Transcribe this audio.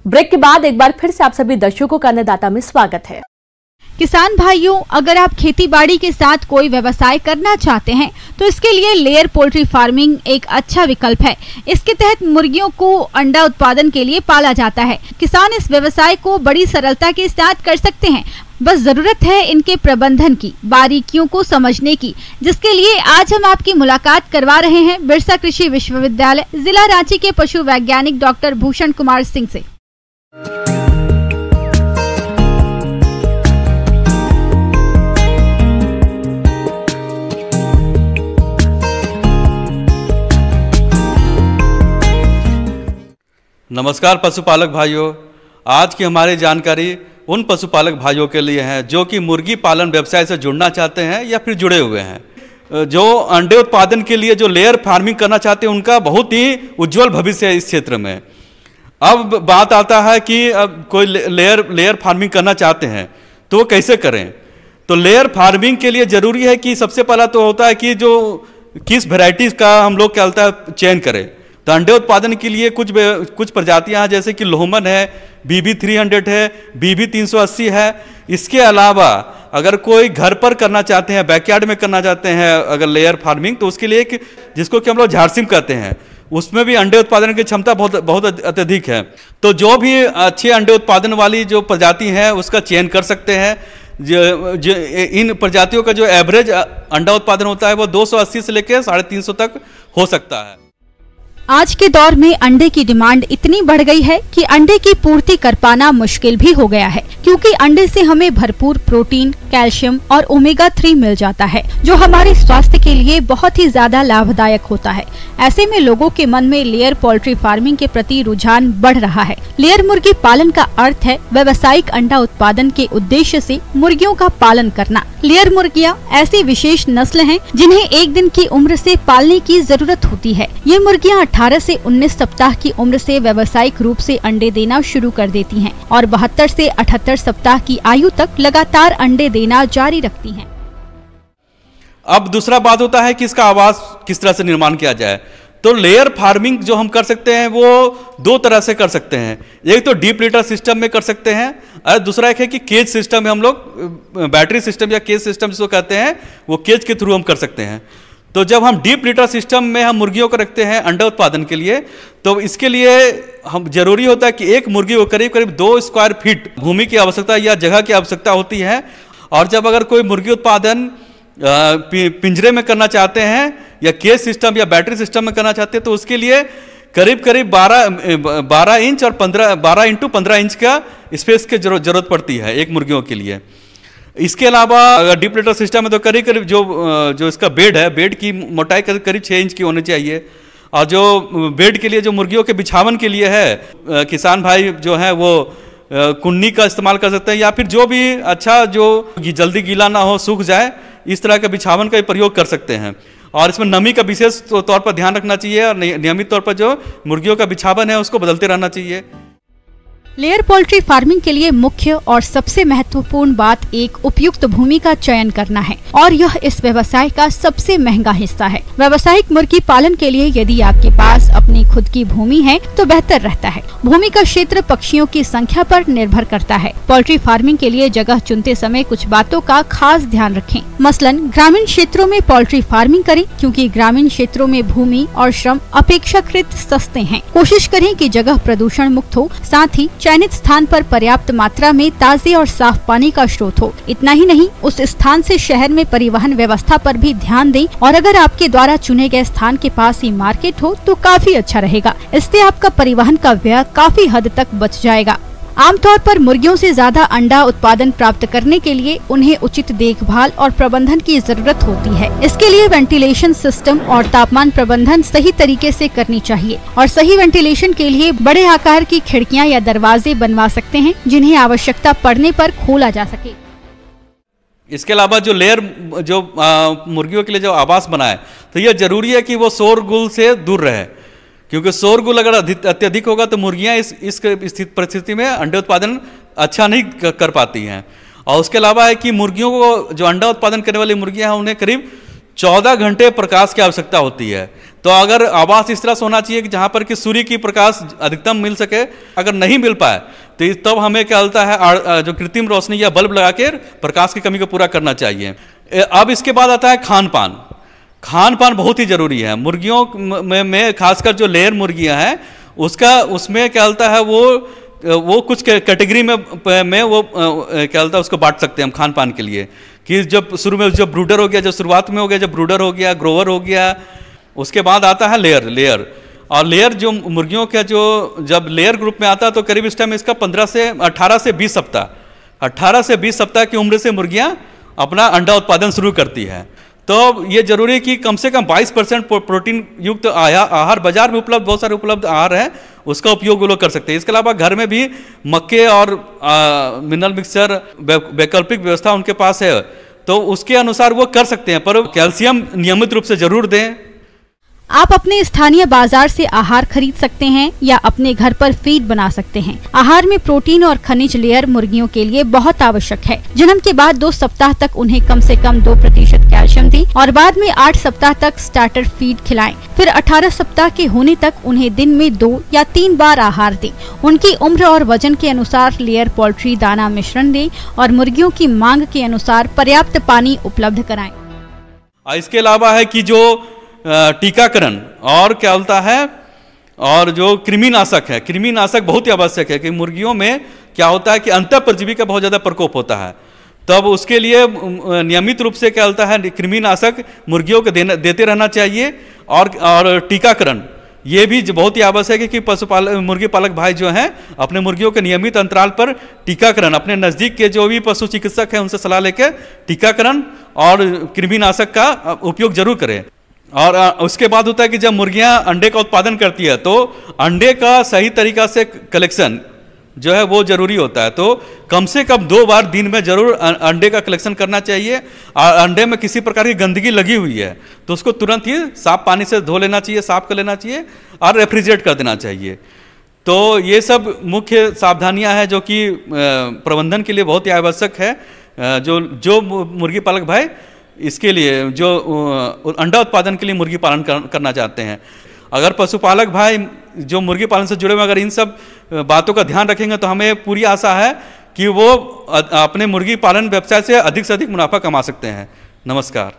Break के बाद एक बार फिर से आप सभी दर्शकों का अन्नदाता में स्वागत है। किसान भाइयों, अगर आप खेती बाड़ी के साथ कोई व्यवसाय करना चाहते हैं तो इसके लिए लेयर पोल्ट्री फार्मिंग एक अच्छा विकल्प है। इसके तहत मुर्गियों को अंडा उत्पादन के लिए पाला जाता है। किसान इस व्यवसाय को बड़ी सरलता के साथ कर सकते हैं, बस जरूरत है इनके प्रबंधन की, बारीकियों को समझने की, जिसके लिए आज हम आपकी मुलाकात करवा रहे हैं बिरसा कृषि विश्वविद्यालय जिला रांची के पशु वैज्ञानिक डॉक्टर भूषण कुमार सिंह से। नमस्कार पशुपालक भाइयों, आज की हमारी जानकारी उन पशुपालक भाइयों के लिए है जो कि मुर्गी पालन व्यवसाय से जुड़ना चाहते हैं या फिर जुड़े हुए हैं। जो अंडे उत्पादन के लिए जो लेयर फार्मिंग करना चाहते हैं उनका बहुत ही उज्जवल भविष्य है इस क्षेत्र में। अब बात आता है कि अब कोई लेयर फार्मिंग करना चाहते हैं तो वो कैसे करें। तो लेयर फार्मिंग के लिए ज़रूरी है कि सबसे पहला तो होता है कि जो किस वेराइटीज़ का हम लोग क्या होता है चयन करें। तो अंडे उत्पादन के लिए कुछ प्रजातियां हैं, जैसे कि लोहमन है, BB 300 है, BB 380 है। इसके अलावा अगर कोई घर पर करना चाहते हैं, बैकयार्ड में करना चाहते हैं अगर लेयर फार्मिंग, तो उसके लिए एक जिसको कि हम लोग झारसिम कहते हैं, उसमें भी अंडे उत्पादन की क्षमता बहुत अत्यधिक है। तो जो भी अच्छे अंडे उत्पादन वाली जो प्रजाति है उसका चयन कर सकते हैं। इन प्रजातियों का जो एवरेज अंडा उत्पादन होता है वो 280 से लेकर 350 तक हो सकता है। आज के दौर में अंडे की डिमांड इतनी बढ़ गई है कि अंडे की पूर्ति कर पाना मुश्किल भी हो गया है, क्योंकि अंडे से हमें भरपूर प्रोटीन, कैल्शियम और ओमेगा 3 मिल जाता है, जो हमारे स्वास्थ्य के लिए बहुत ही ज्यादा लाभदायक होता है। ऐसे में लोगों के मन में लेयर पोल्ट्री फार्मिंग के प्रति रुझान बढ़ रहा है। लेयर मुर्गी पालन का अर्थ है व्यावसायिक अंडा उत्पादन के उद्देश्य से मुर्गियों का पालन करना। लेयर मुर्गियाँ ऐसी विशेष नस्ल हैं जिन्हें एक दिन की उम्र से पालने की जरूरत होती है। ये मुर्गियाँ 18 से 19 सप्ताह की उम्र से व्यावसायिक रूप से अंडे देना शुरू कर देती हैं और 72 से 78 सप्ताह की आयु तक लगातार अंडे देना जारी रखती हैं। अब दूसरा बात होता है कि इसका आवास किस तरह से निर्माण किया जाए। तो लेयर फार्मिंग जो हम कर सकते हैं वो दो तरह से कर सकते हैं। एक तो डीप लिटर सिस्टम में कर सकते हैं और दूसरा एक है कि केज सिस्टम में हम लोग बैटरी सिस्टम या केज सिस्टम जिसको कहते हैं वो केज के थ्रू हम कर सकते हैं। तो जब हम डीप लिटर सिस्टम में हम मुर्गियों को रखते हैं अंडा उत्पादन के लिए, तो इसके लिए हम जरूरी होता है कि एक मुर्गी को करीब करीब 2 स्क्वायर फीट भूमि की आवश्यकता या जगह की आवश्यकता होती है। और जब अगर कोई मुर्गी उत्पादन पिंजरे में करना चाहते हैं या केज सिस्टम या बैटरी सिस्टम में करना चाहते हैं तो उसके लिए करीब करीब 12 इंच और 12 इंटू 15 इंच का स्पेस की जरूरत पड़ती है एक मुर्गियों के लिए। इसके अलावा अगर डीप लिटर सिस्टम है तो करीब करीब जो इसका बेड है, बेड की मोटाई करीब 6 इंच की होनी चाहिए। और जो बेड के लिए जो मुर्गियों के बिछावन के लिए है, किसान भाई जो है वो कुन्नी का इस्तेमाल कर सकते हैं या फिर जो भी अच्छा जो जल्दी गीला ना हो, सूख जाए, इस तरह के बिछावन का प्रयोग कर सकते हैं। और इसमें नमी का विशेष तौर पर ध्यान रखना चाहिए और नियमित तौर पर जो मुर्गियों का बिछावन है उसको बदलते रहना चाहिए। लेयर पोल्ट्री फार्मिंग के लिए मुख्य और सबसे महत्वपूर्ण बात एक उपयुक्त भूमि का चयन करना है और यह इस व्यवसाय का सबसे महंगा हिस्सा है। व्यावसायिक मुर्गी पालन के लिए यदि आपके पास अपनी खुद की भूमि है तो बेहतर रहता है। भूमि का क्षेत्र पक्षियों की संख्या पर निर्भर करता है। पोल्ट्री फार्मिंग के लिए जगह चुनते समय कुछ बातों का खास ध्यान रखें। मसलन ग्रामीण क्षेत्रों में पोल्ट्री फार्मिंग करें, क्योंकि ग्रामीण क्षेत्रों में भूमि और श्रम अपेक्षाकृत सस्ते हैं। कोशिश करें कि जगह प्रदूषण मुक्त हो, साथ ही चयनित स्थान पर पर्याप्त मात्रा में ताजे और साफ पानी का स्रोत हो। इतना ही नहीं, उस स्थान से शहर में परिवहन व्यवस्था पर भी ध्यान दें और अगर आपके द्वारा चुने गए स्थान के पास ही मार्केट हो तो काफी अच्छा रहेगा। इससे आपका परिवहन का व्यय काफी हद तक बच जाएगा। आमतौर पर मुर्गियों से ज्यादा अंडा उत्पादन प्राप्त करने के लिए उन्हें उचित देखभाल और प्रबंधन की जरूरत होती है। इसके लिए वेंटिलेशन सिस्टम और तापमान प्रबंधन सही तरीके से करनी चाहिए और सही वेंटिलेशन के लिए बड़े आकार की खिड़कियां या दरवाजे बनवा सकते हैं, जिन्हें आवश्यकता पड़ने पर खोला जा सके। इसके अलावा जो लेयर मुर्गियों के लिए जो आवास बनाए तो यह जरूरी है कि वो शोरगुल से दूर रहे, क्योंकि शोरगुल अगर अत्यधिक होगा तो मुर्गियां इस परिस्थिति में अंडे उत्पादन अच्छा नहीं कर पाती हैं। और उसके अलावा है कि मुर्गियों को जो अंडा उत्पादन करने वाली मुर्गियां हैं उन्हें करीब 14 घंटे प्रकाश की आवश्यकता होती है। तो अगर आवास इस तरह से होना चाहिए कि जहाँ पर कि सूर्य की प्रकाश अधिकतम मिल सके। अगर नहीं मिल पाए तो तब हमें क्या होता है, जो कृत्रिम रोशनी या बल्ब लगा के प्रकाश की कमी को पूरा करना चाहिए। अब इसके बाद आता है खान पान। खान पान बहुत ही जरूरी है। मुर्गियों में खासकर जो लेयर मुर्गियां हैं उसमें क्या होता है, वो कुछ कैटेगरी में वो क्या होता है, उसको बांट सकते हैं हम खान पान के लिए। कि जब शुरू में जब ब्रूडर हो गया, जब शुरुआत में हो गया, जब ब्रूडर हो गया, ग्रोवर हो गया, उसके बाद आता है लेयर। और लेयर जो मुर्गियों का जो जब लेयर ग्रुप में आता है तो करीब इस टाइम इसका 18 से 20 सप्ताह की उम्र से मुर्गियां अपना अंडा उत्पादन शुरू करती है। तो ये जरूरी है कि कम से कम 22% प्रोटीन युक्त आहार बाजार में उपलब्ध, बहुत सारे उपलब्ध आहार हैं, उसका उपयोग वो लोग कर सकते हैं। इसके अलावा घर में भी मक्के और मिनरल मिक्सचर वैकल्पिक व्यवस्था उनके पास है, तो उसके अनुसार वो कर सकते हैं, पर कैल्शियम नियमित रूप से जरूर दें। आप अपने स्थानीय बाजार से आहार खरीद सकते हैं या अपने घर पर फीड बना सकते हैं। आहार में प्रोटीन और खनिज लेयर मुर्गियों के लिए बहुत आवश्यक है। जन्म के बाद 2 सप्ताह तक उन्हें कम से कम 2% कैल्शियम दें और बाद में 8 सप्ताह तक स्टार्टर फीड खिलाएं। फिर 18 सप्ताह के होने तक उन्हें दिन में 2 या 3 बार आहार दें। उनकी उम्र और वजन के अनुसार लेयर पोल्ट्री दाना मिश्रण दें और मुर्गियों की मांग के अनुसार पर्याप्त पानी उपलब्ध कराएं। इसके अलावा है कि जो टीकाकरण और क्या होता है, और जो कृमिनाशक है, कृमिनाशक बहुत ही आवश्यक है। कि मुर्गियों में क्या होता है कि अंतः परजीवी का बहुत ज़्यादा प्रकोप होता है, तब उसके लिए नियमित रूप से क्या होता है, कृमिनाशक मुर्गियों को देते रहना चाहिए। और टीकाकरण ये भी बहुत ही आवश्यक है कि मुर्गी पालक भाई जो हैं अपने मुर्गियों के नियमित अंतराल पर टीकाकरण, अपने नज़दीक के जो भी पशु चिकित्सक हैं उनसे सलाह लेकर टीकाकरण और कृमिनाशक का उपयोग जरूर करें। और उसके बाद होता है कि जब मुर्गियां अंडे का उत्पादन करती है तो अंडे का सही तरीका से कलेक्शन जो है वो जरूरी होता है। तो कम से कम 2 बार दिन में जरूर अंडे का कलेक्शन करना चाहिए। और अंडे में किसी प्रकार की गंदगी लगी हुई है तो उसको तुरंत ही साफ पानी से धो लेना चाहिए, साफ कर लेना चाहिए और रेफ्रिजरेट कर देना चाहिए। तो ये सब मुख्य सावधानियां हैं जो कि प्रबंधन के लिए बहुत ही आवश्यक है। जो मुर्गी पालक भाई इसके लिए जो अंडा उत्पादन के लिए मुर्गी पालन करना चाहते हैं, अगर पशुपालक भाई जो मुर्गी पालन से जुड़े हुए अगर इन सब बातों का ध्यान रखेंगे तो हमें पूरी आशा है कि वो अपने मुर्गी पालन व्यवसाय से अधिक मुनाफा कमा सकते हैं। नमस्कार।